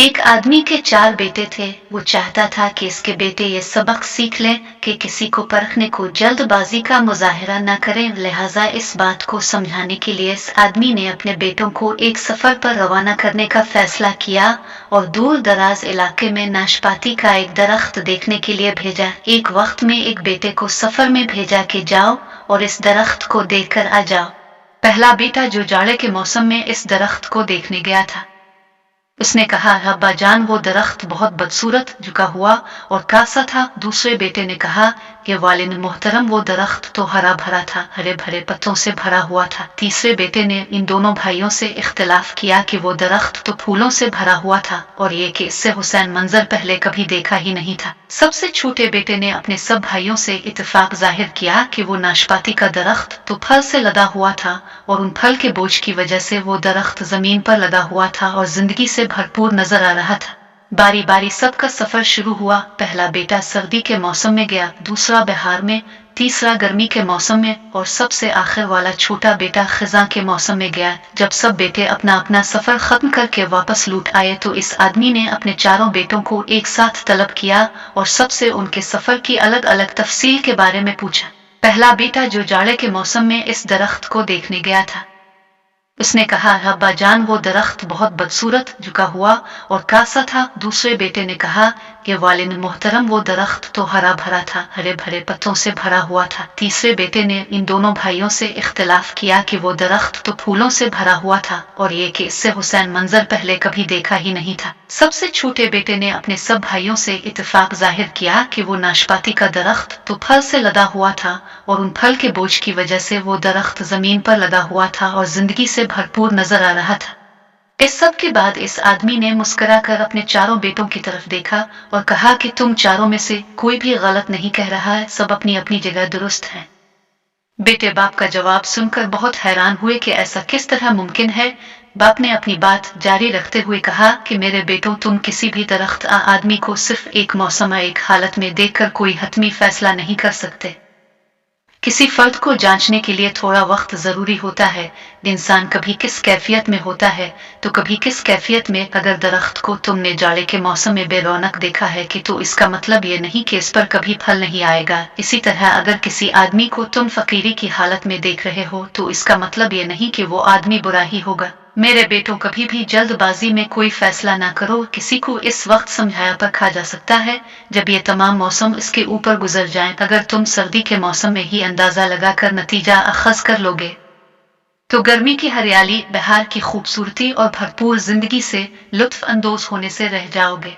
एक आदमी के 4 बेटे थे। वो चाहता था कि इसके बेटे ये सबक सीख लें कि किसी को परखने को जल्दबाजी का मुजाहिरा न करें। लिहाजा इस बात को समझाने के लिए इस आदमी ने अपने बेटों को एक सफर पर रवाना करने का फैसला किया और दूर दराज इलाके में नाशपाती का एक दरख्त देखने के लिए भेजा। एक वक्त में एक बेटे को सफर में भेजा कि जाओ और इस दरख्त को देखकर आ जाओ। पहला बेटा जो जाड़े के मौसम में इस दरख्त को देखने गया था, उसने कहा, अब्बा जान वो दरख्त बहुत बदसूरत झुका हुआ और कासा था। दूसरे बेटे ने कहा कि वालिद मोहतरम वो दरख्त तो हरा भरा था, हरे भरे पत्तों से भरा हुआ था। तीसरे बेटे ने इन दोनों भाइयों से इख्तिलाफ किया कि वो दरख्त तो फूलों से भरा हुआ था और ये कि इससे हुसैन मंजर पहले कभी देखा ही नहीं था। सबसे छोटे बेटे ने अपने सब भाइयों से इत्तेफाक जाहिर किया कि वो नाशपाती का दरख्त तो फल से लदा हुआ था और उन फल के बोझ की वजह से वो दरख्त जमीन पर लदा हुआ था और जिंदगी से भरपूर नजर आ रहा था। बारी बारी सबका सफर शुरू हुआ। पहला बेटा सर्दी के मौसम में गया, दूसरा बहार में, तीसरा गर्मी के मौसम में और सबसे आखिर वाला छोटा बेटा खिज़ां के मौसम में गया। जब सब बेटे अपना अपना सफर खत्म करके वापस लौट आए तो इस आदमी ने अपने चारों बेटों को एक साथ तलब किया और सबसे उनके सफर की अलग अलग तफसील के बारे में पूछा। पहला बेटा जो जाड़े के मौसम में इस दरख्त को देखने गया था, उसने कहा, अब्बा जान वो दरख्त बहुत बदसूरत झुका हुआ और कासा था। दूसरे बेटे ने कहा कि वालिद मोहतरम वो दरख्त तो हरा भरा था, हरे भरे पत्तों से भरा हुआ था। तीसरे बेटे ने इन दोनों भाइयों से इख्तिलाफ किया कि वो दरख्त तो फूलों से भरा हुआ था और ये कि इससे हुसैन मंजर पहले कभी देखा ही नहीं था। सबसे छोटे बेटे ने अपने सब भाइयों से इत्तेफाक जाहिर किया कि वो नाशपाती का दरख्त तो फल से लदा हुआ था और उन फल के बोझ की वजह से वो दरख्त जमीन पर लदा हुआ था और जिंदगी से भरपूर नजर आ रहा था। इस सब के बाद इस आदमी ने मुस्कुराकर अपने चारों बेटों की तरफ देखा और कहा कि तुम चारों में से कोई भी गलत नहीं कह रहा है, सब अपनी अपनी जगह दुरुस्त हैं। बेटे बाप का जवाब सुनकर बहुत हैरान हुए कि ऐसा किस तरह मुमकिन है। बाप ने अपनी बात जारी रखते हुए कहा कि मेरे बेटों, तुम किसी भी दरख्त आदमी को सिर्फ एक मौसम एक हालत में देखकर कोई हतमी फैसला नहीं कर सकते। किसी फर्द को जांचने के लिए थोड़ा वक्त जरूरी होता है। इंसान कभी किस कैफियत में होता है तो कभी किस कैफियत में। अगर दरख्त को तुमने जाड़े के मौसम में बेरौनक देखा है कि तो इसका मतलब ये नहीं कि इस पर कभी फल नहीं आएगा। इसी तरह अगर किसी आदमी को तुम फकीरी की हालत में देख रहे हो तो इसका मतलब ये नहीं कि वो आदमी बुरा ही होगा। मेरे बेटों, कभी भी जल्दबाजी में कोई फैसला ना करो। किसी को इस वक्त समझाया परखा जा सकता है जब ये तमाम मौसम इसके ऊपर गुजर जाएं। अगर तुम सर्दी के मौसम में ही अंदाजा लगाकर नतीजा अखज़ कर लोगे तो गर्मी की हरियाली, बहार की खूबसूरती और भरपूर जिंदगी से लुत्फ अंदोज होने से रह जाओगे।